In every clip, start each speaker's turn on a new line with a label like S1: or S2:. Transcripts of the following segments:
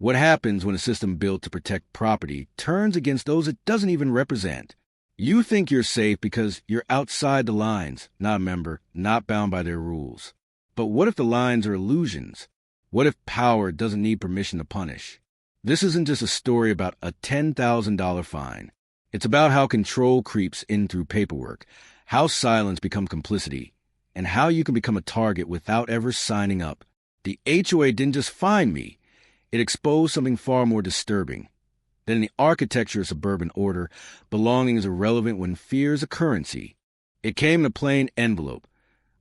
S1: What happens when a system built to protect property turns against those it doesn't even represent? You think you're safe because you're outside the lines, not a member, not bound by their rules. But what if the lines are illusions? What if power doesn't need permission to punish? This isn't just a story about a $10,000 fine. It's about how control creeps in through paperwork, how silence becomes complicity, and how you can become a target without ever signing up. The HOA didn't just fine me. It exposed something far more disturbing. That in the architecture of suburban order, belonging is irrelevant when fear is a currency. It came in a plain envelope,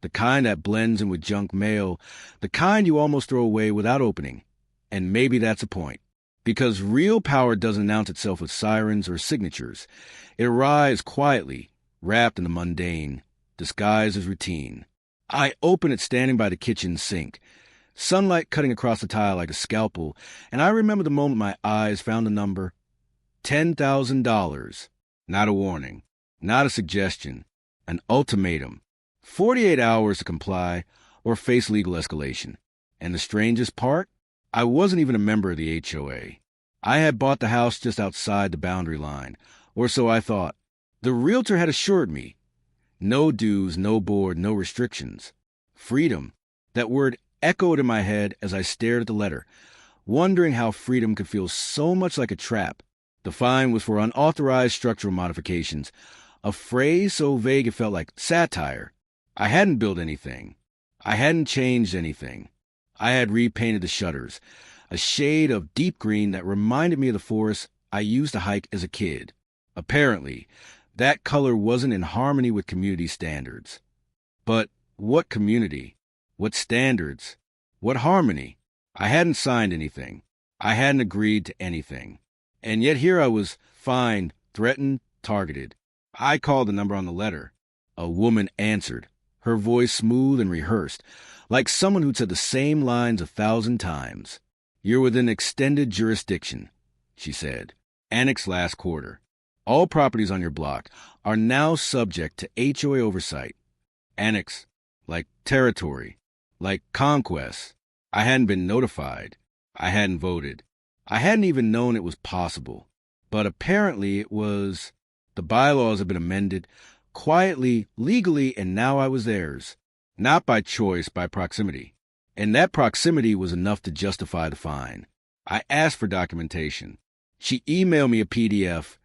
S1: the kind that blends in with junk mail, the kind you almost throw away without opening. And maybe that's a point. Because real power doesn't announce itself with sirens or signatures. It arrives quietly, wrapped in the mundane, disguised as routine. I open it standing by the kitchen sink, sunlight cutting across the tile like a scalpel, and I remember the moment my eyes found the number $10,000. Not a warning, not a suggestion, an ultimatum. 48 hours to comply or face legal escalation. And the strangest part? I wasn't even a member of the HOA. I had bought the house just outside the boundary line, or so I thought. The realtor had assured me. No dues, no board, no restrictions. Freedom. That word echoed in my head as I stared at the letter, wondering how freedom could feel so much like a trap. The fine was for unauthorized structural modifications, a phrase so vague it felt like satire. I hadn't built anything. I hadn't changed anything. I had repainted the shutters, a shade of deep green that reminded me of the forest I used to hike as a kid. Apparently, that color wasn't in harmony with community standards. But what community? What standards? What harmony? I hadn't signed anything. I hadn't agreed to anything. And yet here I was, fined, threatened, targeted. I called the number on the letter. A woman answered, her voice smooth and rehearsed, like someone who'd said the same lines 1,000 times. "You're within extended jurisdiction," she said. "Annex last quarter. All properties on your block are now subject to HOA oversight." Annex, like territory, like conquest. I hadn't been notified. I hadn't voted. I hadn't even known it was possible. But apparently it was. The bylaws had been amended, quietly, legally, and now I was theirs. Not by choice, by proximity. And that proximity was enough to justify the fine. I asked for documentation. She emailed me a PDF,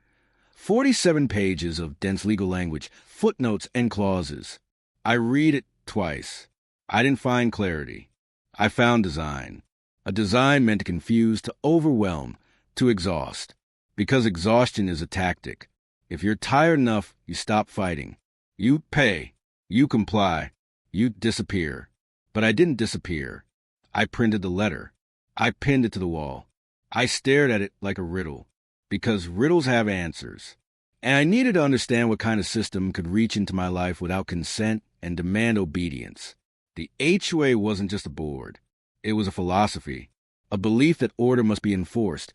S1: 47 pages of dense legal language, footnotes and clauses. I read it twice. I didn't find clarity. I found design. A design meant to confuse, to overwhelm, to exhaust. Because exhaustion is a tactic. If you're tired enough, you stop fighting. You pay. You comply. You disappear. But I didn't disappear. I printed the letter. I pinned it to the wall. I stared at it like a riddle. Because riddles have answers. And I needed to understand what kind of system could reach into my life without consent and demand obedience. The HOA wasn't just a board. It was a philosophy. A belief that order must be enforced,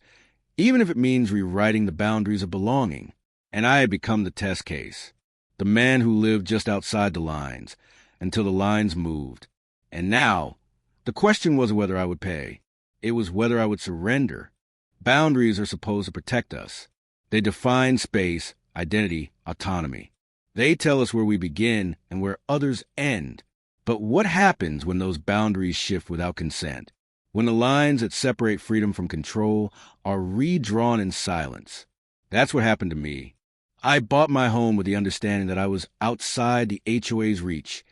S1: even if it means rewriting the boundaries of belonging. And I had become the test case. The man who lived just outside the lines, until the lines moved. And now, the question wasn't whether I would pay. It was whether I would surrender. Boundaries are supposed to protect us. They define space, identity, autonomy. They tell us where we begin and where others end. But what happens when those boundaries shift without consent? When the lines that separate freedom from control are redrawn in silence? That's what happened to me. I bought my home with the understanding that I was outside the HOA's reach.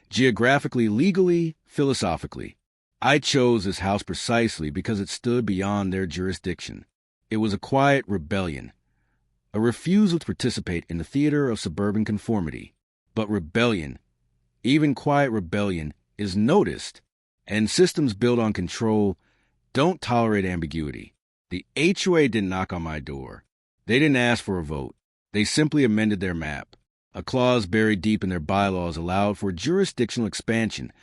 S1: Geographically, legally, philosophically. I chose this house precisely because it stood beyond their jurisdiction. It was a quiet rebellion, a refusal to participate in the theater of suburban conformity. But rebellion, even quiet rebellion, is noticed, and systems built on control don't tolerate ambiguity. The HOA didn't knock on my door. They didn't ask for a vote. They simply amended their map. A clause buried deep in their bylaws allowed for jurisdictional expansion,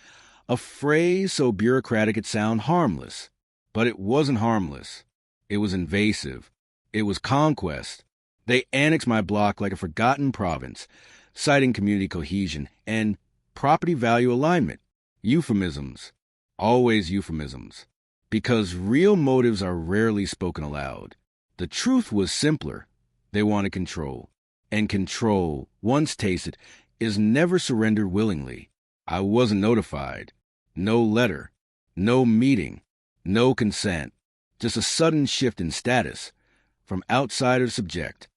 S1: a phrase so bureaucratic it sounded harmless. But it wasn't harmless. It was invasive. It was conquest. They annexed my block like a forgotten province, citing community cohesion and property value alignment. Euphemisms. Always euphemisms. because real motives are rarely spoken aloud. The truth was simpler. They wanted control. And control, once tasted, is never surrendered willingly. I wasn't notified. No letter. No meeting. No consent. Just a sudden shift in status from outsider to subject.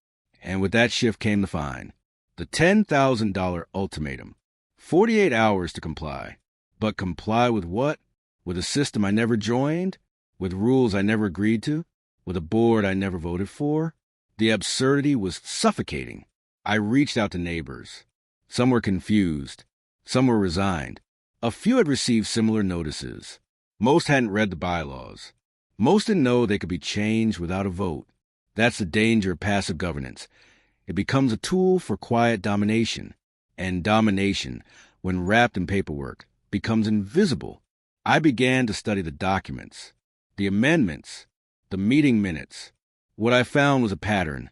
S1: And with that shift came the fine. The $10,000 ultimatum. 48 hours to comply. But comply with what? With a system I never joined? With rules I never agreed to? With a board I never voted for? The absurdity was suffocating. I reached out to neighbors. Some were confused. Some were resigned. A few had received similar notices. Most hadn't read the bylaws. Most didn't know they could be changed without a vote. That's the danger of passive governance. It becomes a tool for quiet domination. And domination, when wrapped in paperwork, becomes invisible. I began to study the documents, the amendments, the meeting minutes. What I found was a pattern,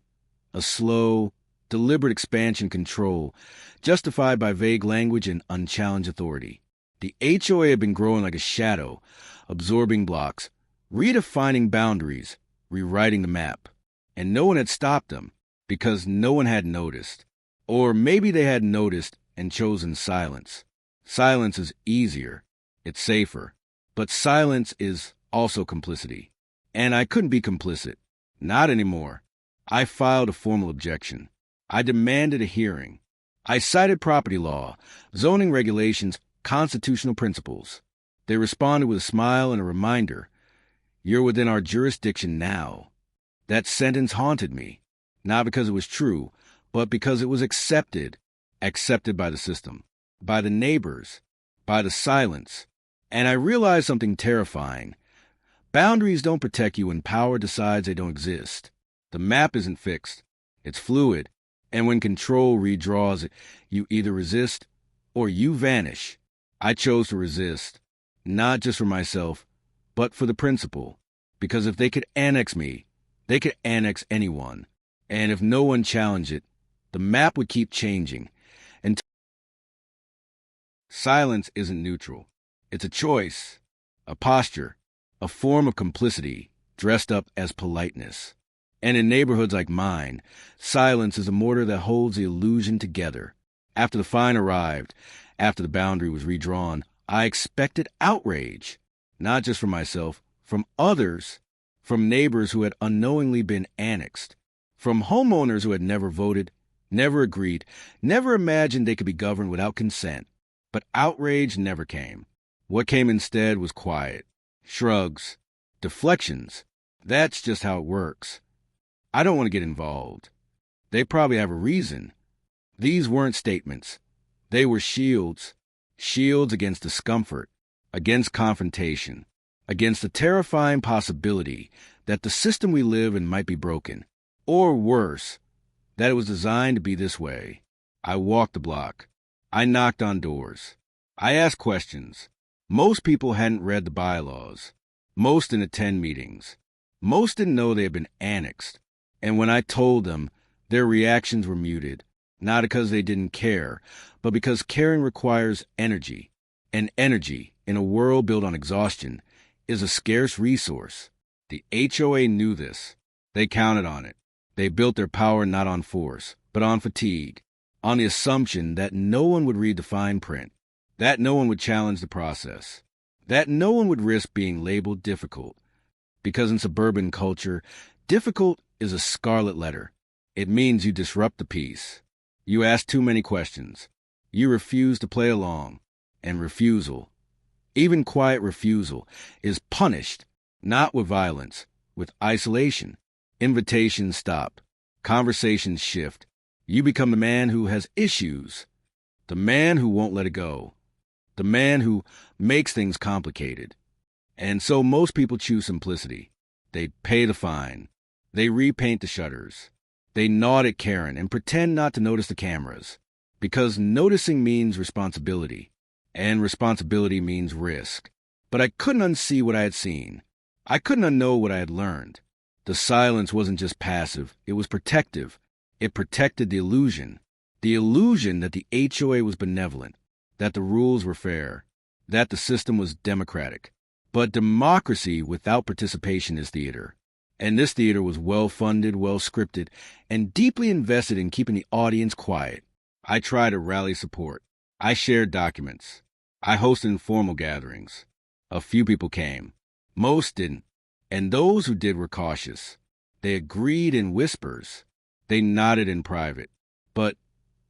S1: a slow, deliberate expansion control, justified by vague language and unchallenged authority. The HOA had been growing like a shadow, absorbing blocks, redefining boundaries, rewriting the map. And no one had stopped them, because no one had noticed. Or maybe they had noticed and chosen silence. Silence is easier. It's safer. But silence is also complicity. And I couldn't be complicit. Not anymore. I filed a formal objection. I demanded a hearing. I cited property law, zoning regulations, constitutional principles. They responded with a smile and a reminder. You're within our jurisdiction now. That sentence haunted me, not because it was true, but because it was accepted by the system, by the neighbors, by the silence. And I realized something terrifying. Boundaries don't protect you when power decides they don't exist. The map isn't fixed. It's fluid. And when control redraws it, you either resist or you vanish. I chose to resist, not just for myself, but for the principle. Because if they could annex me, they could annex anyone. And if no one challenged it, the map would keep changing. And silence isn't neutral. It's a choice, a posture, a form of complicity dressed up as politeness. And in neighborhoods like mine, silence is a mortar that holds the illusion together. After the fine arrived, after the boundary was redrawn, I expected outrage, not just from myself, from others, from neighbors who had unknowingly been annexed, from homeowners who had never voted, never agreed, never imagined they could be governed without consent. But outrage never came. What came instead was quiet, shrugs, deflections. That's just how it works. I don't want to get involved. They probably have a reason. These weren't statements. They were shields. Shields against discomfort, against confrontation, against the terrifying possibility that the system we live in might be broken. Or worse, that it was designed to be this way. I walked the block. I knocked on doors. I asked questions. Most people hadn't read the bylaws. Most didn't attend meetings. Most didn't know they had been annexed. And when I told them, their reactions were muted, not because they didn't care, but because caring requires energy. And energy, in a world built on exhaustion, is a scarce resource. The HOA knew this. They counted on it. They built their power not on force, but on fatigue, on the assumption that no one would read the fine print, that no one would challenge the process, that no one would risk being labeled difficult. Because in suburban culture, difficult is a scarlet letter. It means you disrupt the peace. You ask too many questions. You refuse to play along. And refusal, even quiet refusal, is punished, not with violence, with isolation. Invitations stop. Conversations shift. You become the man who has issues. The man who won't let it go. The man who makes things complicated. And so most people choose simplicity. They pay the fine. They repaint the shutters. They nod at Karen and pretend not to notice the cameras. Because noticing means responsibility. And responsibility means risk. But I couldn't unsee what I had seen. I couldn't unknow what I had learned. The silence wasn't just passive. It was protective. It protected the illusion that the HOA was benevolent, that the rules were fair, that the system was democratic. But democracy without participation is theater. And this theater was well-funded, well-scripted, and deeply invested in keeping the audience quiet. I tried to rally support. I shared documents. I hosted informal gatherings. A few people came. Most didn't. And those who did were cautious. They agreed in whispers. They nodded in private. But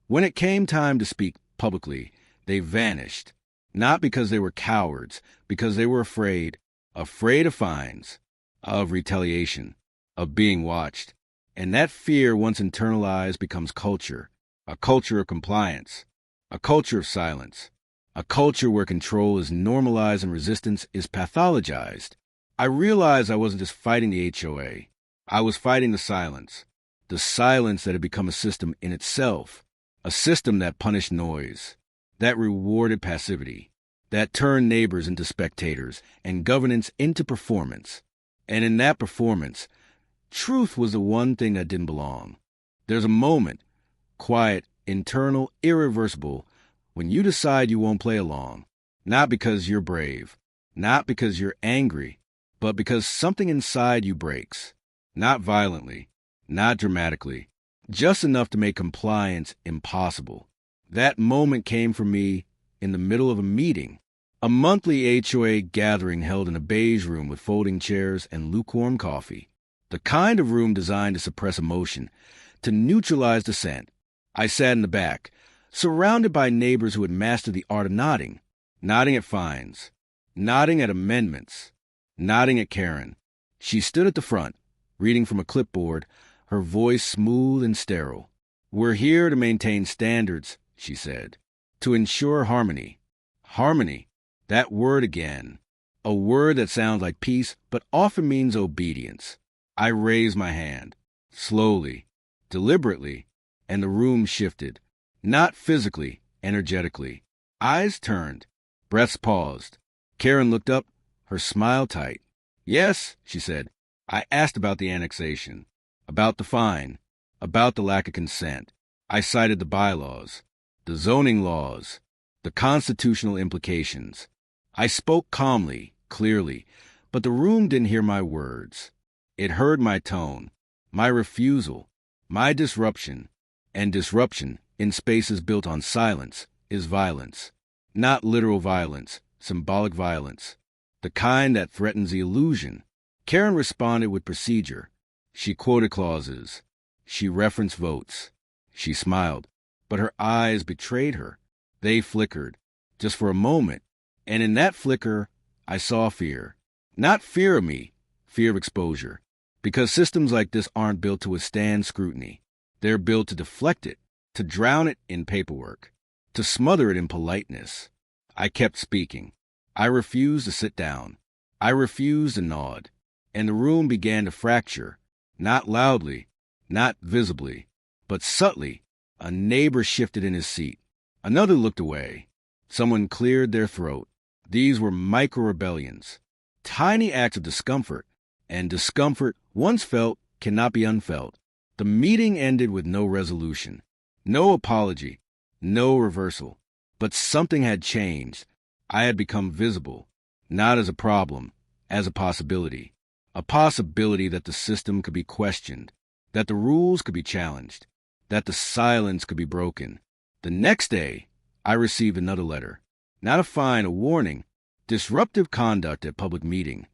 S1: when it came time to speak publicly, they vanished. Not because they were cowards, because they were afraid of fines, of retaliation, of being watched. And that fear, once internalized, becomes culture, a culture of compliance, a culture of silence, a culture where control is normalized and resistance is pathologized. I realized I wasn't just fighting the HOA. I was fighting the silence that had become a system in itself, a system that punished noise, that rewarded passivity, that turned neighbors into spectators and governance into performance. And in that performance, truth was the one thing that didn't belong. There's a moment, quiet, internal, irreversible, when you decide you won't play along, not because you're brave, not because you're angry, but because something inside you breaks, not violently, not dramatically, just enough to make compliance impossible. That moment came for me in the middle of a meeting, a monthly HOA gathering held in a beige room with folding chairs and lukewarm coffee, the kind of room designed to suppress emotion, to neutralize dissent. I sat in the back, surrounded by neighbors who had mastered the art of nodding at fines, nodding at amendments, nodding at Karen. She stood at the front, reading from a clipboard, her voice smooth and sterile. "We're here to maintain standards," she said, "to ensure harmony." Harmony. That word again. A word that sounds like peace, but often means obedience. I raised my hand, slowly, deliberately, and the room shifted. Not physically, energetically. Eyes turned. Breaths paused. Karen looked up, her smile tight. "Yes," she said. "I asked about the annexation, about the fine, about the lack of consent. I cited the bylaws, the zoning laws, the constitutional implications. I spoke calmly, clearly, but the room didn't hear my words. It heard my tone, my refusal, my disruption. And disruption, in spaces built on silence, is violence. Not literal violence, symbolic violence. The kind that threatens the illusion. Karen responded with procedure. She quoted clauses. She referenced votes. She smiled, but her eyes betrayed her. They flickered, just for a moment. And in that flicker, I saw fear. Not fear of me, fear of exposure. Because systems like this aren't built to withstand scrutiny. They're built to deflect it, to drown it in paperwork, to smother it in politeness. I kept speaking. I refused to sit down. I refused to nod. And the room began to fracture, not loudly, not visibly, but subtly. A neighbor shifted in his seat. Another looked away. Someone cleared their throat. These were micro-rebellions, tiny acts of discomfort, and discomfort, once felt, cannot be unfelt. The meeting ended with no resolution, no apology, no reversal. But something had changed. I had become visible, not as a problem, as a possibility. A possibility that the system could be questioned, that the rules could be challenged, that the silence could be broken. The next day, I received another letter. Not a fine, a warning. Disruptive conduct at public meeting.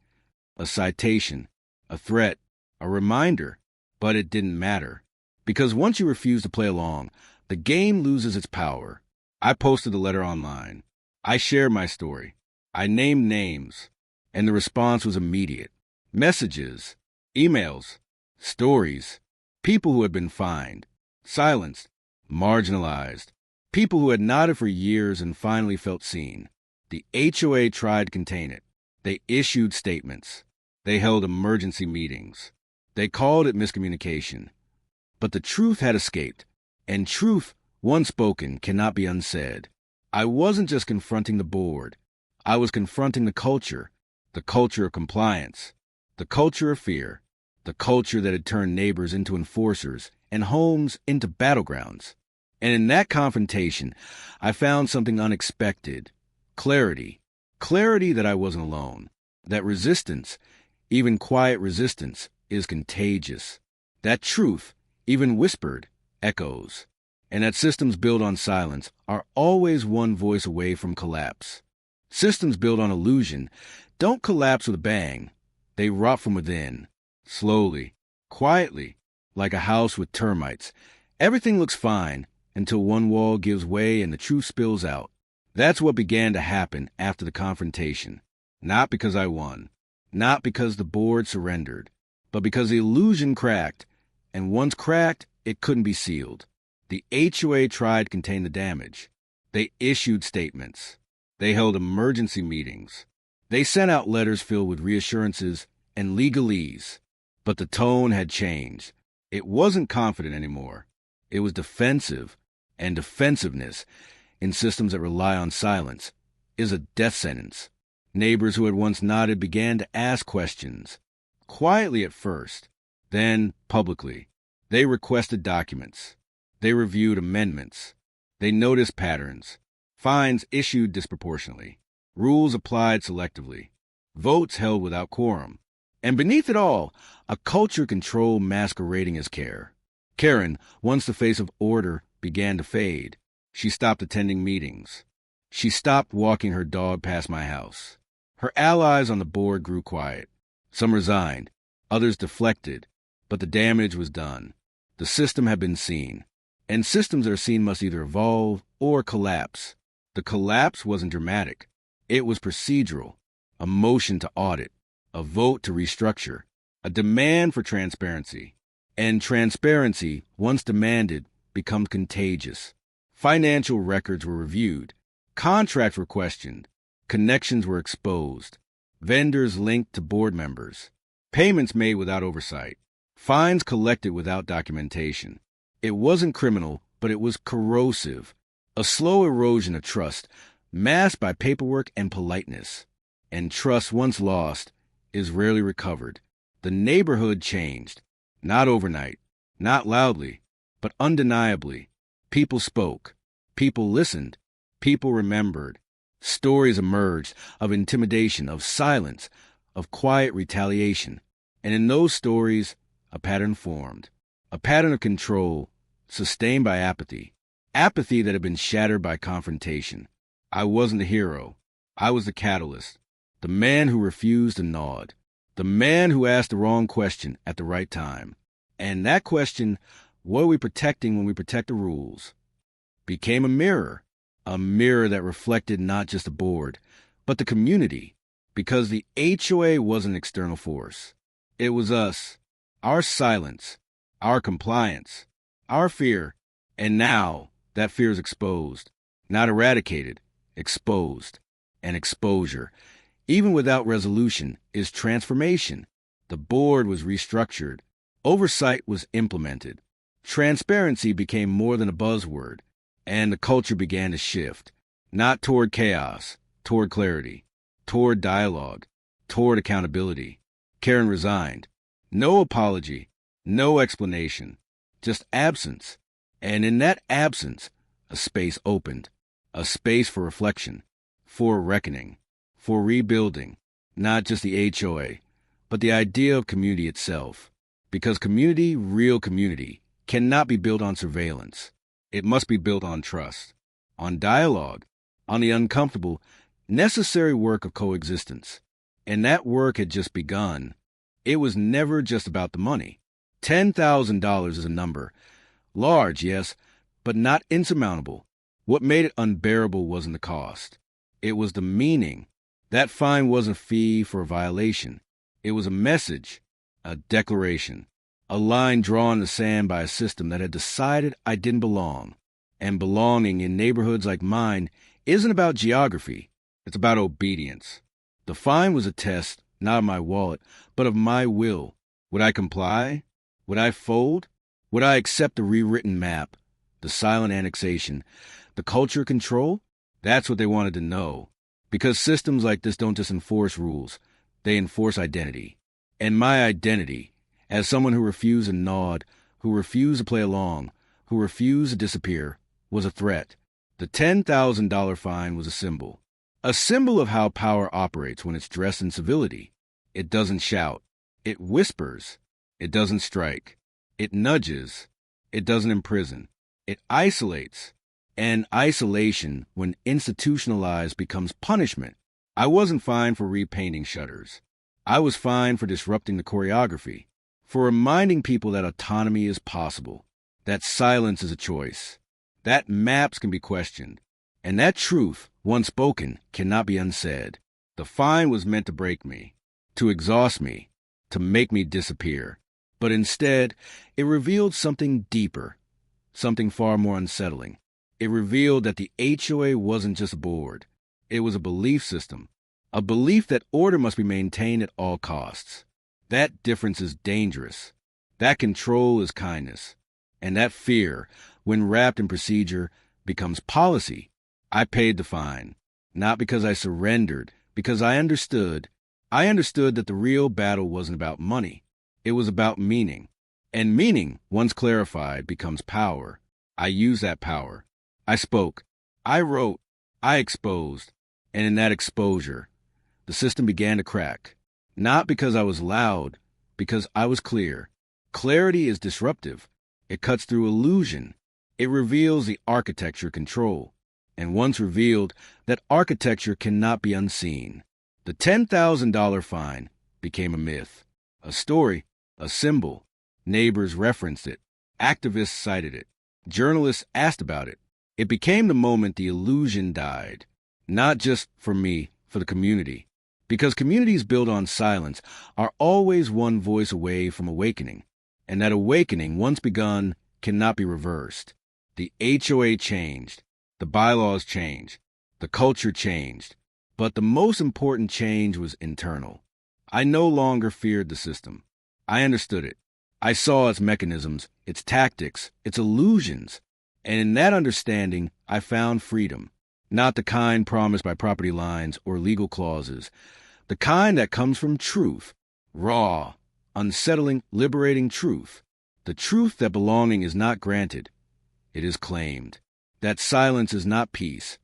S1: A citation, a threat, a reminder. But it didn't matter. Because once you refuse to play along, the game loses its power. I posted the letter online. I shared my story. I named names. And the response was immediate. Messages, emails, stories. People who had been fined, silenced, marginalized. People who had nodded for years and finally felt seen. The HOA tried to contain it. They issued statements. They held emergency meetings. They called it miscommunication. But the truth had escaped. And truth, once spoken, cannot be unsaid. I wasn't just confronting the board. I was confronting the culture of compliance, the culture of fear, the culture that had turned neighbors into enforcers and homes into battlegrounds. And in that confrontation, I found something unexpected. Clarity. Clarity that I wasn't alone. that resistance, even quiet resistance, is contagious. That truth, even whispered, echoes. And that systems built on silence are always one voice away from collapse. Systems built on illusion don't collapse with a bang. They rot from within, slowly, quietly, like a house with termites. Everything looks fine until one wall gives way and the truth spills out. That's what began to happen after the confrontation. Not because I won, not because the board surrendered, but because the illusion cracked, and once cracked, it couldn't be sealed. The HOA tried to contain the damage. They issued statements. They held emergency meetings. They sent out letters filled with reassurances and legalese. But the tone had changed. It wasn't confident anymore. It was defensive, and defensiveness, in systems that rely on silence, is a death sentence. Neighbors who had once nodded began to ask questions. Quietly at first, then publicly. They requested documents. They reviewed amendments. They noticed patterns. Fines issued disproportionately. Rules applied selectively. Votes held without quorum. And beneath it all, a culture control masquerading as care. Karen, once the face of order, began to fade. She stopped attending meetings. She stopped walking her dog past my house. Her allies on the board grew quiet. Some resigned. Others deflected. But the damage was done. The system had been seen. And systems that are seen must either evolve or collapse. The collapse wasn't dramatic. It was procedural. A motion to audit. A vote to restructure. A demand for transparency. And transparency, once demanded, becomes contagious. Financial records were reviewed. Contracts were questioned. Connections were exposed. Vendors linked to board members. Payments made without oversight. Fines collected without documentation. It wasn't criminal, but it was corrosive. A slow erosion of trust, masked by paperwork and politeness. And trust once lost is rarely recovered. The neighborhood changed. Not overnight, not loudly, but undeniably. People spoke. People listened. People remembered. Stories emerged of intimidation, of silence, of quiet retaliation. And in those stories, a pattern formed. A pattern of control, sustained by apathy. Apathy that had been shattered by confrontation. I wasn't the hero. I was the catalyst. The man who refused to nod. The man who asked the wrong question at the right time. And that question, what are we protecting when we protect the rules, became a mirror that reflected not just the board, but the community, because the HOA was an external force. It was us, our silence, our compliance, our fear, and now that fear is exposed, not eradicated, exposed. And exposure, even without resolution, is transformation. The board was restructured. Oversight was implemented. Transparency became more than a buzzword, and the culture began to shift, not toward chaos, toward clarity, toward dialogue, toward accountability. Karen resigned. No apology, no explanation, just absence. And in that absence, a space opened, a space for reflection, for reckoning, for rebuilding, not just the HOA, but the idea of community itself. Because community, real community, cannot be built on surveillance. It must be built on trust, on dialogue, on the uncomfortable, necessary work of coexistence. And that work had just begun. It was never just about the money. $10,000 is a number. Large, yes, but not insurmountable. What made it unbearable wasn't the cost. It was the meaning. That fine wasn't a fee for a violation. It was a message, a declaration, a line drawn in the sand by a system that had decided I didn't belong. And belonging in neighborhoods like mine isn't about geography. It's about obedience. The fine was a test, not of my wallet, but of my will. Would I comply? Would I fold? Would I accept the rewritten map, the silent annexation, the culture control? That's what they wanted to know. Because systems like this don't just enforce rules, they enforce identity. And my identity, as someone who refused to nod, who refused to play along, who refused to disappear, was a threat. The $10,000 fine was a symbol. A symbol of how power operates when it's dressed in civility. It doesn't shout. It whispers. It doesn't strike. It nudges. It doesn't imprison. It isolates. And isolation, when institutionalized, becomes punishment. I wasn't fined for repainting shutters. I was fined for disrupting the choreography, for reminding people that autonomy is possible, that silence is a choice, that maps can be questioned, and that truth, once spoken, cannot be unsaid. The fine was meant to break me, to exhaust me, to make me disappear. But instead, it revealed something deeper, something far more unsettling. It revealed that the HOA wasn't just a board. It was a belief system, a belief that order must be maintained at all costs. That difference is dangerous. That control is kindness. And that fear, when wrapped in procedure, becomes policy. I paid the fine, not because I surrendered, because I understood. I understood that the real battle wasn't about money. It was about meaning. And meaning, once clarified, becomes power. I used that power. I spoke. I wrote. I exposed. And in that exposure, the system began to crack. Not because I was loud, because I was clear. Clarity is disruptive. It cuts through illusion. It reveals the architecture control. And once revealed, that architecture cannot be unseen. The $10,000 fine became a myth, a story, a symbol. Neighbors referenced it. Activists cited it. Journalists asked about it. It became the moment the illusion died. Not just for me, for the community. Because communities built on silence are always one voice away from awakening. And that awakening, once begun, cannot be reversed. The HOA changed. The bylaws changed. The culture changed. But the most important change was internal. I no longer feared the system. I understood it. I saw its mechanisms, its tactics, its illusions. And in that understanding, I found freedom. Not the kind promised by property lines or legal clauses. The kind that comes from truth. Raw, unsettling, liberating truth. The truth that belonging is not granted. It is claimed. That silence is not peace.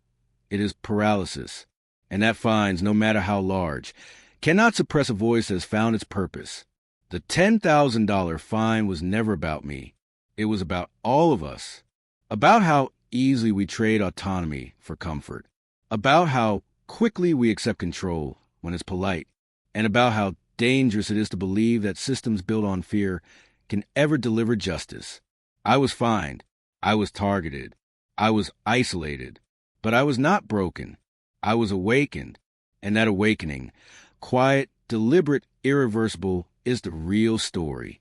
S1: It is paralysis. And that fines, no matter how large, cannot suppress a voice that has found its purpose. The $10,000 fine was never about me. It was about all of us. About how easily we trade autonomy for comfort. About how quickly we accept control when it's polite. And about how dangerous it is to believe that systems built on fear can ever deliver justice. I was fined. I was targeted. I was isolated. But I was not broken. I was awakened. And that awakening, quiet, deliberate, irreversible, is the real story.